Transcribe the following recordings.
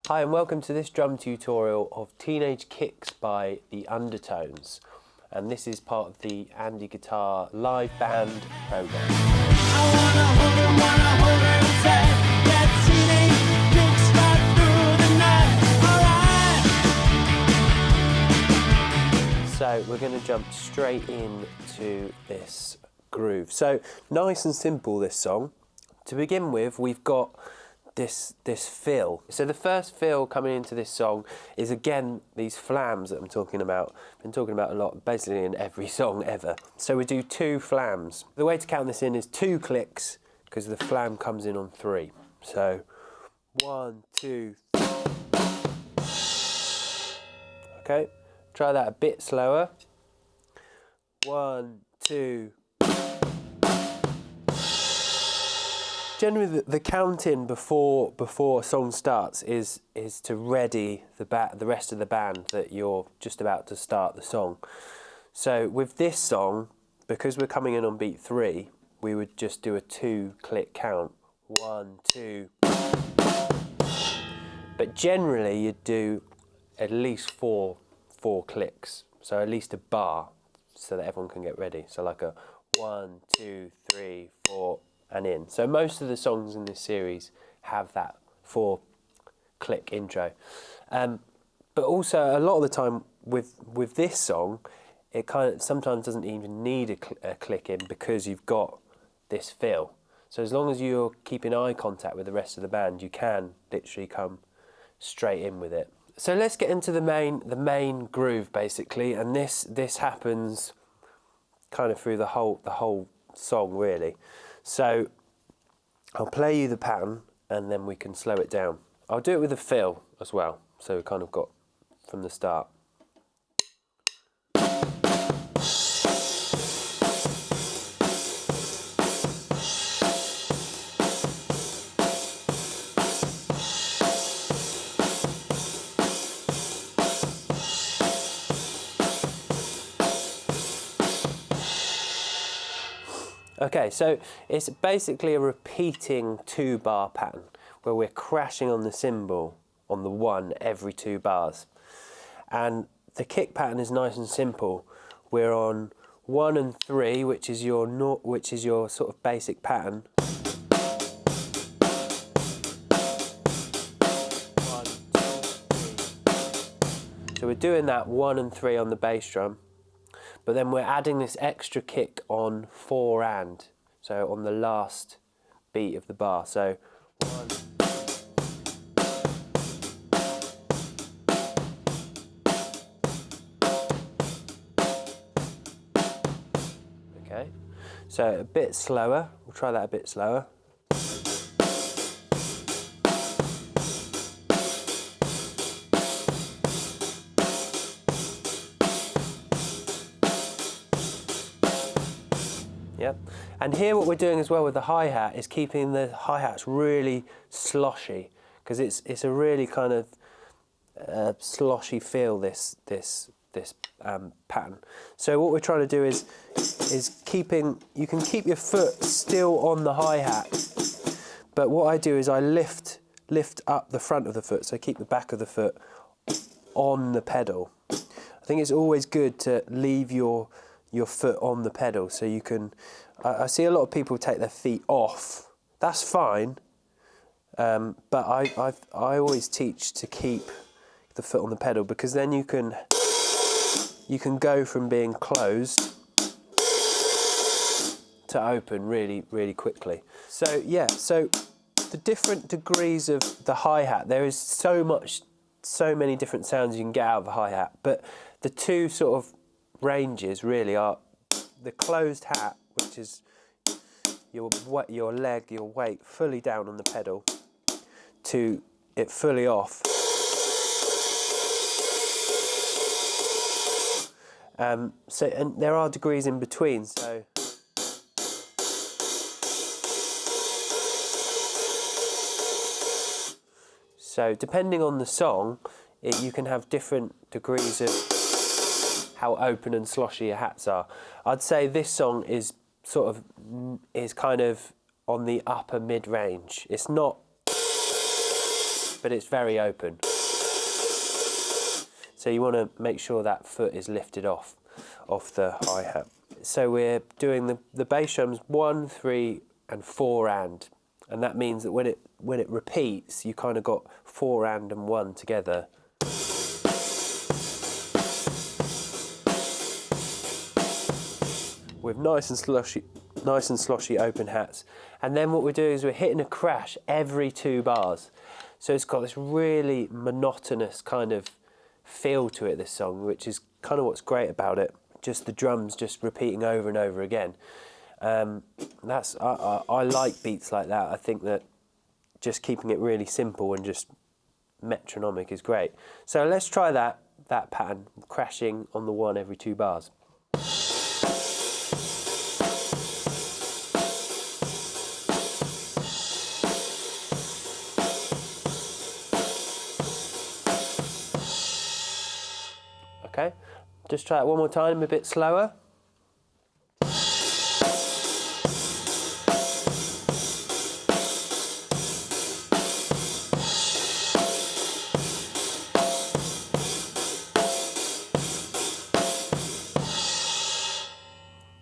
Hi and welcome to this drum tutorial of Teenage Kicks by the Undertones, and this is part of the Andy Guitar live band program. So we're going to jump straight into this groove. So nice and simple, this song. To begin with, we've got this fill. So the first fill coming into this song is again these flams that I'm talking about. I've been talking about a lot, basically in every song ever. So we do 2 flams. The way to count this in is 2 clicks because the flam comes in on 3. So 1, 2. Okay, try that a bit slower. 1, 2. Generally, the counting before a song starts is to ready the rest of the band that you're just about to start the song. So with this song, because we're coming in on beat 3, we would just do a 2-click count. 1, 2. But generally, you'd do at least 4 clicks. So at least a bar, so that everyone can get ready. So like a 1, 2, 3, 4. And in. So most of the songs in this series have that 4-click intro. But also a lot of the time with this song, it kind of sometimes doesn't even need a click in because you've got this fill. So as long as you're keeping eye contact with the rest of the band, you can literally come straight in with it. So let's get into the main groove basically, and this happens kind of through the whole song really. So I'll play you the pattern and then we can slow it down. I'll do it with a fill as well, so we kind of got from the start. Okay, so it's basically a repeating 2-bar pattern where we're crashing on the cymbal on the 1 every 2 bars. And the kick pattern is nice and simple. We're on 1 and 3, which is your sort of basic pattern. 1, 2, 3. So we're doing that 1 and 3 on the bass drum. But then we're adding this extra kick on 4 and, so on the last beat of the bar. So 1. Okay, so a bit slower. We'll try that a bit slower. Yep. And here what we're doing as well with the hi-hat is keeping the hi-hats really sloshy, because it's a really kind of sloshy feel, this pattern. So what we're trying to do is you can keep your foot still on the hi-hat, but what I do is I lift up the front of the foot, so keep the back of the foot on the pedal. I think it's always good to leave your foot on the pedal, so you can. I see a lot of people take their feet off. That's fine, but I always teach to keep the foot on the pedal, because then you can go from being closed to open really quickly. So yeah, so the different degrees of the hi-hat, there is so many different sounds you can get out of a hi-hat, but the 2 sort of ranges really are the closed hat, which is your leg, your weight fully down on the pedal, to it fully off. So, and there are degrees in between, so depending on the song, you can have different degrees of how open and sloshy your hats are. I'd say this song is kind of on the upper mid-range. It's not but it's very open. So you want to make sure that foot is lifted off the hi-hat. So we're doing the bass drums 1, 3 and 4 and that means that when it repeats, you kind of got 4 and 1 together. With nice and sloshy open hats. And then what we're doing is we're hitting a crash every 2 bars. So it's got this really monotonous kind of feel to it, this song, which is kind of what's great about it. Just the drums just repeating over and over again. I like beats like that. I think that just keeping it really simple and just metronomic is great. So let's try that pattern, crashing on the 1 every 2 bars. Okay, just try it one more time, a bit slower.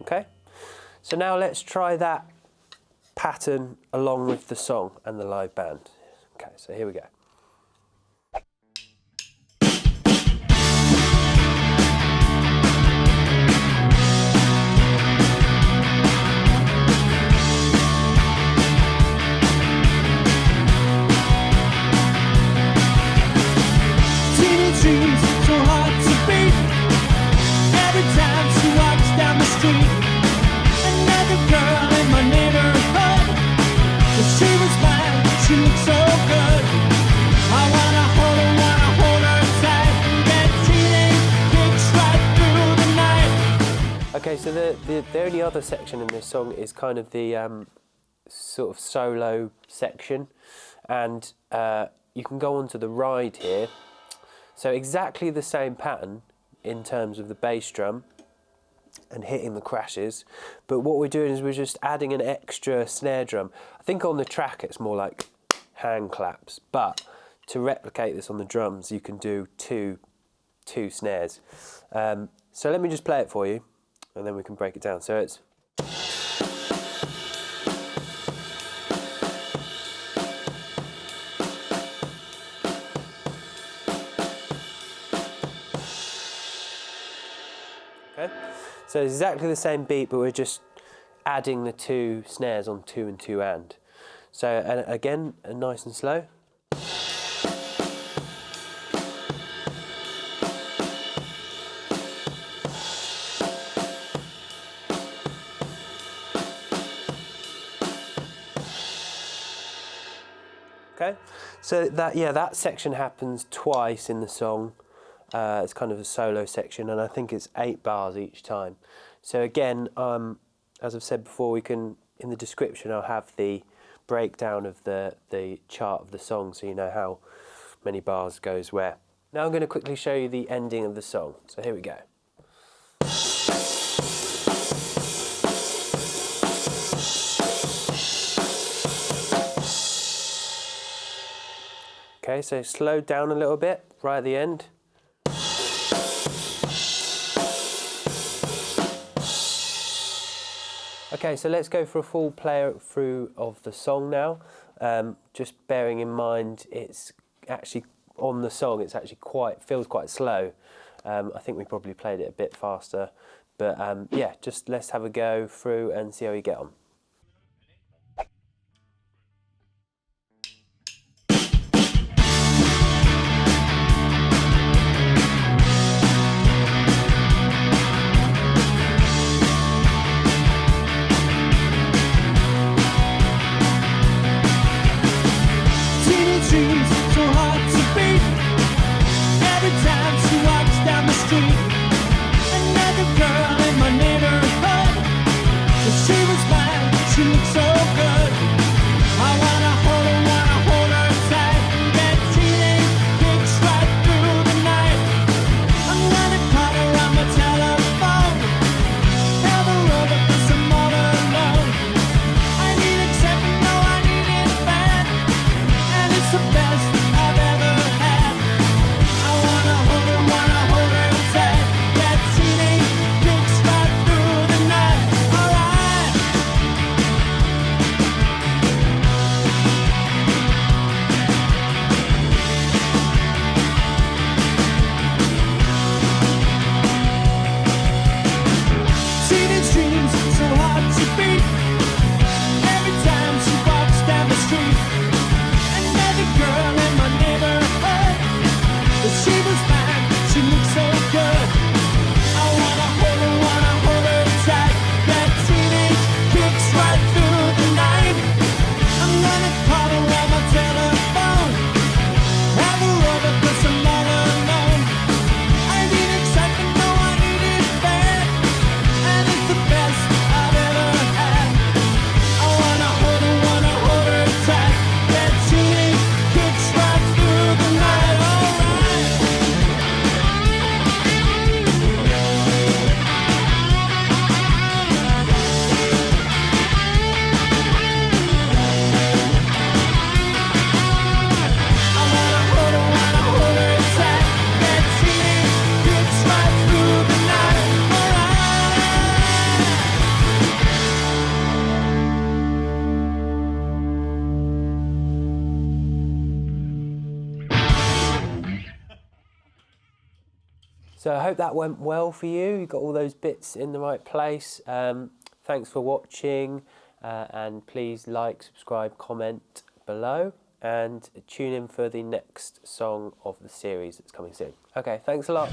Okay, so now let's try that pattern along with the song and the live band. Okay, so here we go. Okay, so the only other section in this song is kind of the sort of solo section, and you can go on to the ride here. So exactly the same pattern in terms of the bass drum and hitting the crashes, but what we're doing is we're just adding an extra snare drum. I think on the track it's more like hand claps, but to replicate this on the drums you can do two snares. So let me just play it for you and then we can break it down. So it's okay. So it's exactly the same beat, but we're just adding the 2 snares on 2 and 2 and. So and again, nice and slow. Okay, so that section happens twice in the song. It's kind of a solo section, and I think it's 8 bars each time. So again, as I've said before, we can, in the description, I'll have the breakdown of the chart of the song, so you know how many bars goes where. Now I'm going to quickly show you the ending of the song. So here we go. Okay, so slow down a little bit right at the end. Okay, so let's go for a full play through of the song now. Just bearing in mind it's actually on the song, it's actually feels quite slow. I think we probably played it a bit faster, but yeah, just let's have a go through and see how we get on. Another girl in my neighborhood, she was mine. So I hope that went well for you. You got all those bits in the right place. Thanks for watching, and please like, subscribe, comment below, and tune in for the next song of the series that's coming soon. Okay, thanks a lot.